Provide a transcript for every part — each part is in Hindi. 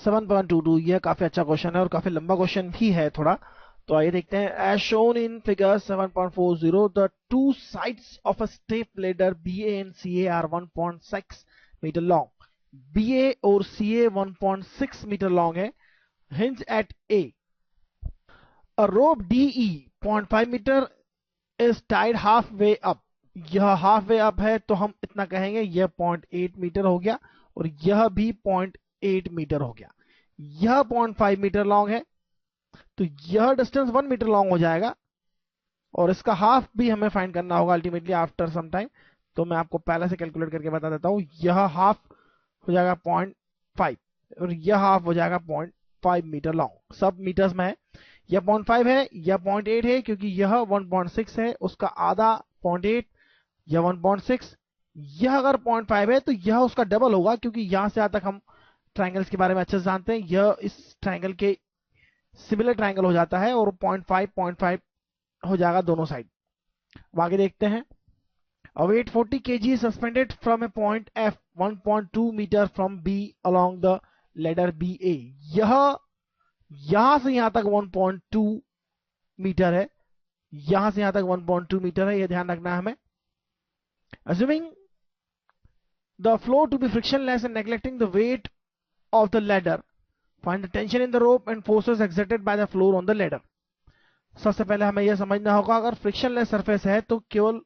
7.22 यह काफी अच्छा क्वेश्चन है और काफी लंबा क्वेश्चन भी है थोड़ा। तो आइए देखते हैं। As shown in figure 7.40 the two sides of a step ladder BA and CA are 1.6 metre long. BA और CA 1.6 मीटर लॉन्ग है। Hinge at A a rope DE 0.5 metre is tied half way up। यह हाफ वे अप है तो हम इतना कहेंगे यह 0.8 मीटर हो गया और यह भी 0.8 मीटर हो गया। यह 0.5 मीटर लॉन्ग है तो यह डिस्टेंस 1 मीटर लॉन्ग हो जाएगा और इसका हाफ भी हमें फाइंड करना होगा अल्टीमेटली आफ्टर सम टाइम। तो मैं आपको पहले से कैलकुलेट करके बता देता हूं। यह हाफ हो जाएगा 0.5 और यह हाफ हो जाएगा 0.5 मीटर लॉन्ग। सब मीटर्स में है। यह 0.5 है, यह 0.8 है क्योंकि यह 1.6 है, उसका आधा 0.8, यह 1.6। यह अगर 0.5 है तो यह उसका डबल होगा क्योंकि यहां से यहां तक हम ट्राइंगल्स के बारे में अच्छे से जानते हैं। यह इस ट्राइंगल के सिमिलर ट्राइंगल हो जाता है और 0.5 हो जाएगा दोनों साइड। आगे देखते हैं। A weight 40 kg is suspended from a point F 1.2 meter from B along the ladder BA। यहां से यहां तक 1.2 मीटर है, यहां से यहां तक 1.2 मीटर है, यह ध्यान रखना है हमें। Assuming the flow to be frictionless and neglecting the weight of the ladder, find the tension in the rope and forces exerted by the floor on the ladder। सबसे पहले हमें यह समझना होगा अगर फ्रिक्शनलेस सरफेस है तो केवल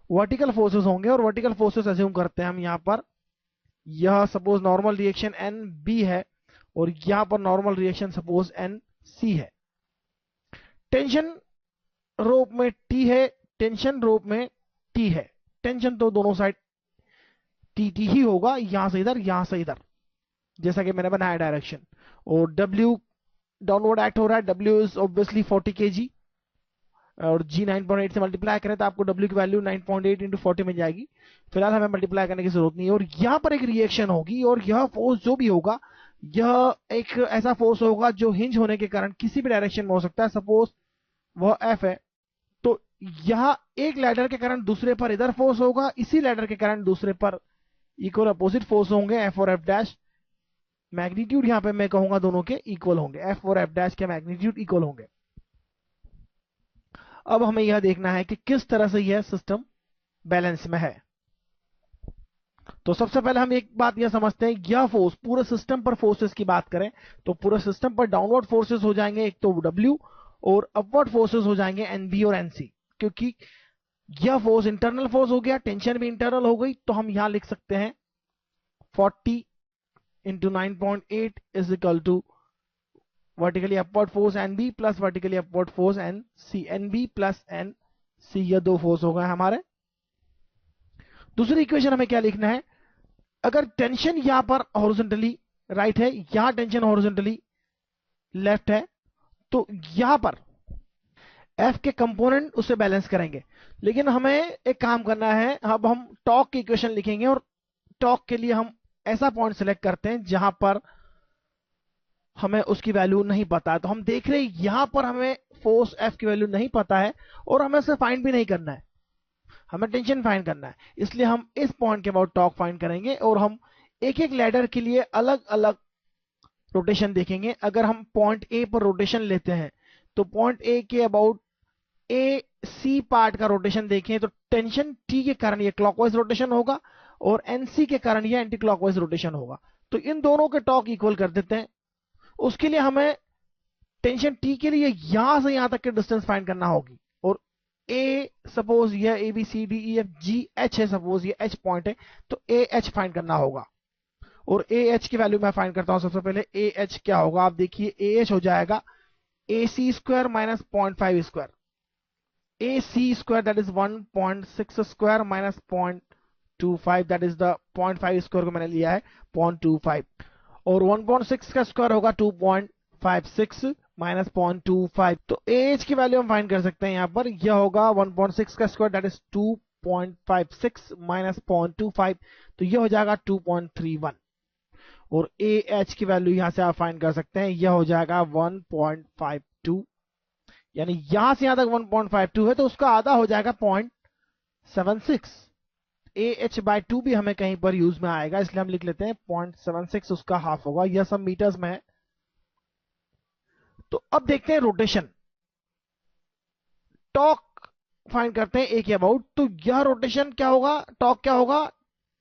वर्टिकल फोर्सेस होंगे और वर्टिकल फोर्सेस अज्यूम करते हैं हम यहां पर। यह सपोज नॉर्मल रिएक्शन NB है और यहां पर नॉर्मल रिएक्शन सपोज NC है। टेंशन रोप में T है, टेंशन रोप में T है। टेंशन तो दोनों साइड TT ही होगा, यहां से इधर यहां से इधर, जैसा कि मैंने बनाया डायरेक्शन। और W डाउनवर्ड एक्ट हो रहा है। W इज ऑब्वियसली 40 kg और G 9.8 से मल्टीप्लाई करें तो आपको W की वैल्यू 9.8 इंटू 40 मिल जाएगी। फिलहाल हमें मल्टीप्लाई करने की जरूरत नहीं है। और यहां पर एक रिएक्शन होगी और यह फोर्स जो भी होगा यह एक ऐसा फोर्स होगा जो हिंज होने के कारण किसी भी डायरेक्शन में हो सकता है। सपोज वह F है तो यहां एक लैडर के कारण दूसरे पर इधर फोर्स होगा, इसी लैडर के कारण दूसरे पर इक्वल अपोजिट फोर्स होंगे F और F'। मैग्नीट्यूड यहां पे मैं कहूंगा दोनों के इक्वल होंगे, F और F' के मैग्नीट्यूड इक्वल होंगे। अब हमें यह देखना है कि किस तरह से यह सिस्टम बैलेंस में है। तो सबसे पहले हम एक बात यह समझते हैं, यह फोर्स पूरे सिस्टम पर फोर्सेस की बात करें तो पूरे सिस्टम पर डाउनवर्ड फोर्सेस हो जाएंगे एक तो W और अपवर्ड फोर्सेस हो जाएंगे NB और NC। क्योंकि यह फोर्स इंटरनल फोर्स हो गया, टेंशन भी इंटरनल हो गई, तो हम यहां लिख सकते हैं 40 into 9.8 is equal to vertically upward force NB plus vertically upward force NC। NB plus NC ये दो फोर्स हो गए हमारे। दूसरी इक्वेशन हमें क्या लिखना है, अगर टेंशन यहां पर हॉरिजॉन्टली राइट है, यहां टेंशन हॉरिजॉन्टली लेफ्ट है, तो यहां पर F के कंपोनेंट उसे बैलेंस करेंगे। लेकिन हमें एक काम करना है, अब हम टॉर्क की इक्वेशन लिखेंगे और टॉर्क के लिए हम ऐसा पॉइंट सिलेक्ट करते हैं जहां पर हमें उसकी वैल्यू नहीं पता है। तो हम देख रहे हैं यहां पर हमें फोर्स F की वैल्यू नहीं पता है और हमें उसे फाइंड भी नहीं करना है, हमें टेंशन फाइंड करना है। इसलिए हम इस पॉइंट के अबाउट टॉर्क फाइंड करेंगे और हम एक एक लैडर के लिए अलग अलग रोटेशन देखेंगे। अगर हम पॉइंट A पर रोटेशन लेते हैं तो पॉइंट A के अबाउट AC पार्ट का रोटेशन देखें तो टेंशन T के कारण यह क्लॉकवाइज रोटेशन होगा और NC के कारण यह एंटी क्लॉकवाइज रोटेशन होगा। तो इन दोनों के टॉर्क इक्वल कर देते हैं। उसके लिए हमें टेंशन T के लिए यहां से यहां तक के डिस्टेंस फाइंड करना होगी और A सपोज यह ABCDEFGH है, सपोज ये H पॉइंट है तो AH फाइंड करना होगा। और AH की वैल्यू मैं फाइंड करता हूं। सबसे पहले AH क्या होगा, आप देखिए AH हो जाएगा AC square minus 0.5 square, AC square that is 1.6 square minus 0.25 that is the 0.5 square को मैंने लिया है 0.25 और 1.6 का स्क्वायर होगा 2.56 माइनस 0.25। तो AH की वैल्यू हम फाइंड कर सकते हैं यहां पर, यह होगा 1.6 का स्क्वायर दैट इज 2.56 माइनस 0.25 तो यह हो जाएगा 2.31 और AH की वैल्यू यहां से आप फाइंड कर सकते हैं, यह हो जाएगा 1.52 यानी यहां से यहां तक 1.52 है तो उसका आधा हो जाएगा 0.76। AH/2 भी हमें कहीं पर यूज में आएगा, इसलिए हम लिख लेते हैं 0.76 उसका हाफ होगा। यह सब मीटर्स में है। तो अब देखते हैं रोटेशन, टॉर्क फाइंड करते हैं ए के अबाउट। तो यह रोटेशन क्या होगा, टॉर्क क्या होगा,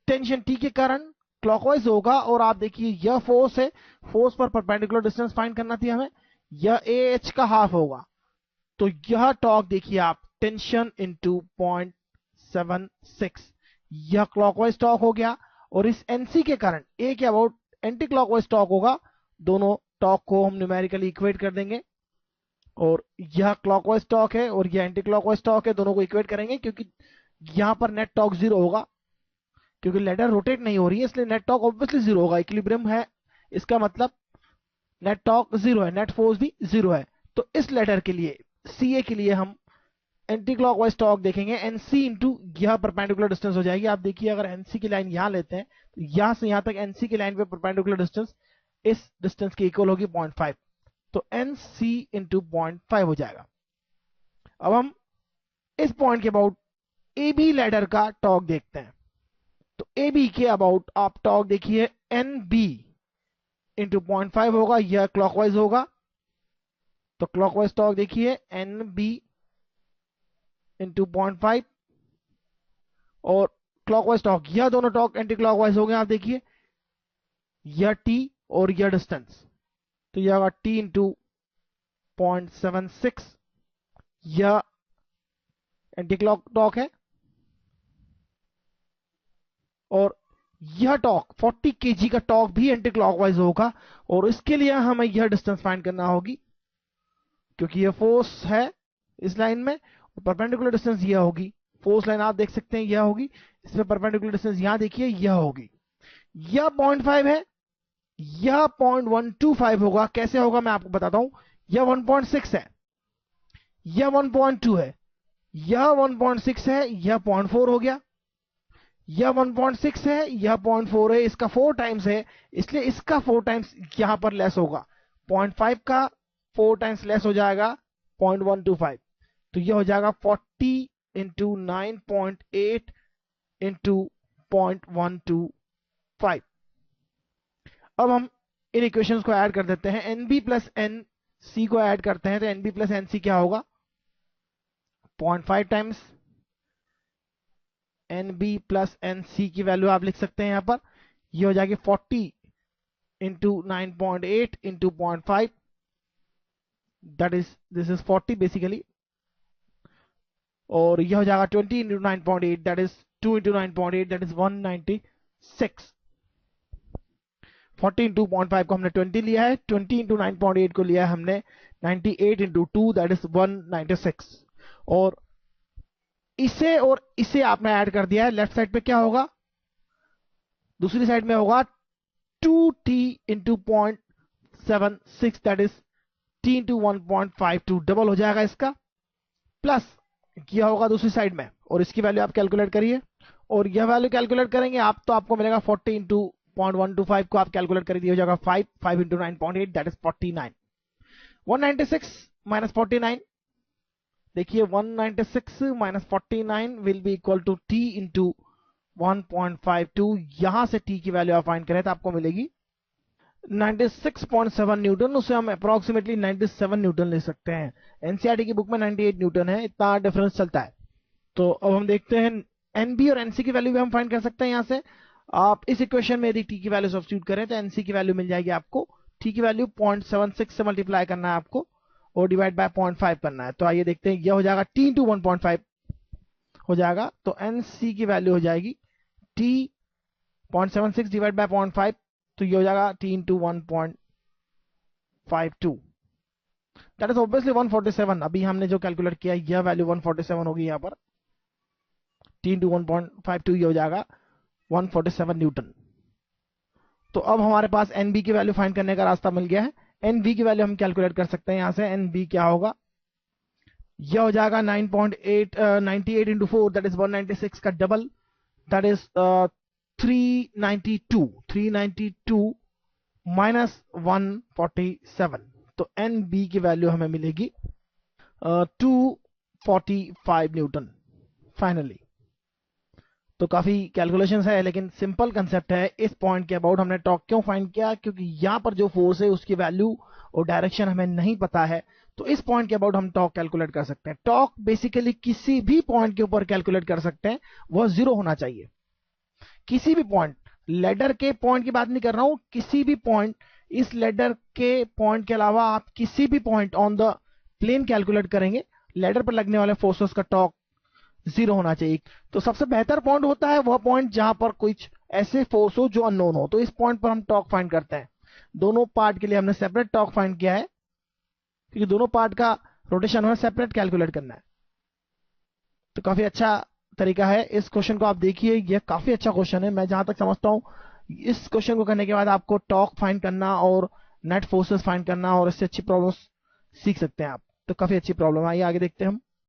टेंशन टी के कारण क्लॉकवाइज होगा। और आप देखिए यह फोर्स है, फोर्स पर परपेंडिकुलर डिस्टेंस फाइंड करना थी हमें, यह AH का हाफ होगा। तो यह टॉर्क देखिए आप, टेंशन इंटू 0.76, यह क्लॉकवाइज टॉर्क हो गया। और इस NC के कारण ए के अबाउट एंटी क्लॉकवाइज टॉर्क होगा। दोनों टॉर्क को हम न्यूमेरिकली इक्वेट कर देंगे, और यह क्लॉकवाइज टॉर्क है और यह एंटी क्लॉकवाइज टॉर्क है, दोनों को इक्वेट करेंगे क्योंकि यहां पर नेट टॉर्क 0 होगा, क्योंकि लेडर रोटेट नहीं हो रही है, इसलिए नेट टॉर्क ऑब्वियसली 0 होगा। इक्विलिब्रियम है, इसका मतलब नेट टॉर्क 0 है, नेट फोर्स भी 0 है। तो इस लेटर के लिए, CA के लिए, हम एंटी क्लॉकवाइज टॉर्क देखेंगे NC इंटू यह परपेंडिकुलर डिस्टेंस हो जाएगी। आप देखिए अगर NC की लाइन यहां लेते हैं तो यहां से यहां तक NC की लाइन पे परपेंडिकुलर डिस्टेंस इस डिस्टेंस के इक्वल होगी 0.5। तो NC इंटू 0.5 हो जाएगा। अब हम इस पॉइंट के अबाउट AB लैडर का टॉर्क देखते हैं। तो AB के अबाउट आप टॉर्क देखिए, NB इंटू 0.5 होगा, यह क्लॉकवाइज होगा। तो क्लॉकवाइज टॉर्क देखिए NB इंटू 0.5, और क्लॉकवाइज टॉर्क, यह दोनों टॉर्क एंटी क्लॉकवाइज हो गए। आप देखिए यह T और यह डिस्टेंस, तो यह होगा T इंटू 0.76, यह एंटी क्लॉक टॉर्क है। और यह टॉर्क 40 kg का टॉर्क भी एंटी क्लॉकवाइज होगा, और इसके लिए हमें यह डिस्टेंस फाइंड करना होगी, क्योंकि यह फोर्स है इस लाइन में, और परपेंडिकुलर डिस्टेंस यह होगी। फोर्स लाइन आप देख सकते हैं यह होगी, इसमें परपेंडिकुलर डिस्टेंस यहां देखिए यह होगी। यह 0.5 है, यह 0.125 होगा। कैसे होगा मैं आपको बताता हूं। यह 1.6 है, यह 1.2 है, यह 1.6 है, यह 0.4 हो गया। यह 1.6 है, यह 0.4 है, इसका 4 टाइम्स है, इसलिए इसका 4 टाइम्स यहां पर लेस होगा। 0.5 का 4 टाइम्स लेस हो जाएगा 0.125। तो यह हो जाएगा 40 इंटू 9.8 इंटू 0.125। अब हम इन इक्वेशंस को ऐड कर देते हैं। NB प्लस NC को ऐड करते हैं, तो NB प्लस NC क्या होगा, 0.5 टाइम्स NB प्लस NC की वैल्यू आप लिख सकते हैं यहां पर, ये हो जाएगी 40 into 9.8 into 0.5, that is, this is 40 basically. और यह हो जाएगा 20 into 9.8, that is 2 into 9.8, that is 196। 40 into 0.5 को हमने 20 लिया है, 20 इंटू 9.8 को लिया है हमने 98 इंटू 2, दैट इज 196। और इसे और इसे आपने ऐड कर दिया है। लेफ्ट साइड पे क्या होगा, दूसरी साइड में होगा 2t into 0.76, that is t into 1.52, double हो जाएगा इसका, प्लस किया होगा दूसरी साइड में, और इसकी वैल्यू आप कैलकुलेट करिए। और यह वैल्यू कैलकुलेट करेंगे आप तो आपको मिलेगा 40 इंटू 0.125 को आप कैलकुलेट करिए, हो जाएगा 5 इंटू 9.8, दैट इज 49। 196 माइनस 49, देखिए 196 minus 49 will be equal to t into 1.52। यहां से t की वैल्यू आप फाइंड करें तो आपको मिलेगी 96.7 न्यूटन। उसे हम अप्रोक्सीमेटली 97 न्यूटन ले सकते हैं। एनसीईआरटी की बुक में 98 न्यूटन है, इतना डिफरेंस चलता है। तो अब हम देखते हैं एनबी और एनसी की वैल्यू भी हम फाइंड कर सकते हैं यहां से। आप इस इक्वेशन में यदि टी की वैल्यू सब्स्टिट्यूट करें तो एनसी की वैल्यू मिल जाएगी आपको। टी की वैल्यू 0.76 से मल्टीप्लाई करना है आपको, और डिवाइड बाय 0.5 करना है। तो आइए देखते हैं, यह हो जाएगा टी इंटू 1.5 हो जाएगा। तो एनसी की वैल्यू हो जाएगी टी 0.76 डिवाइड बाय 0.5, तो ये हो जाएगा T into 1.52, that is obviously 147। अभी हमने जो कैलकुलेट किया यह वैल्यू 147 होगी यहाँ पर, टी इंटू 1.52, ये हो जाएगा 147 न्यूटन। तो अब हमारे पास एनबी की वैल्यू फाइंड करने का रास्ता मिल गया है। एनबी की वैल्यू हम कैलकुलेट कर सकते हैं यहां से। एनबी क्या होगा, यह हो जाएगा 98 इंटू 4, दैट इज 196 का डबल, दैट इज 392 माइनस 147। तो एनबी की वैल्यू हमें मिलेगी 245 न्यूटन फाइनली। तो काफी कैलकुलेशंस है, लेकिन सिंपल कंसेप्ट है। इस पॉइंट के अबाउट हमने टॉर्क क्यों फाइंड किया, क्योंकि यहां पर जो फोर्स है उसकी वैल्यू और डायरेक्शन हमें नहीं पता है, तो इस पॉइंट के अबाउट हम टॉर्क कैलकुलेट कर सकते हैं। टॉर्क बेसिकली किसी भी पॉइंट के ऊपर कैलकुलेट कर सकते हैं, वह 0 होना चाहिए। किसी भी पॉइंट, लेडर के पॉइंट की बात नहीं कर रहा हूं, किसी भी पॉइंट, इस लेडर के पॉइंट के अलावा आप किसी भी point on the plane calculate करेंगे, लेडर पर लगने वाले फोर्सेस का टॉर्क 0 होना चाहिए। तो सबसे बेहतर पॉइंट होता है वह पॉइंट जहां पर कुछ ऐसे फोर्स हो जो अननोन हो, तो इस पॉइंट पर हम टॉर्क फाइंड करते हैं। दोनों पार्ट के लिए हमने सेपरेट टॉर्क फाइंड किया है, क्योंकि दोनों पार्ट का रोटेशन हमें सेपरेट कैलकुलेट करना है। तो काफी अच्छा तरीका है। इस क्वेश्चन को आप देखिए, यह काफी अच्छा क्वेश्चन है। मैं जहां तक समझता हूं, इस क्वेश्चन को करने के बाद आपको टॉर्क फाइंड करना और नेट फोर्सेस फाइंड करना और इससे अच्छी प्रॉब्लम्स सीख सकते हैं आप। तो काफी अच्छी प्रॉब्लम है। आइए आगे देखते हैं हम।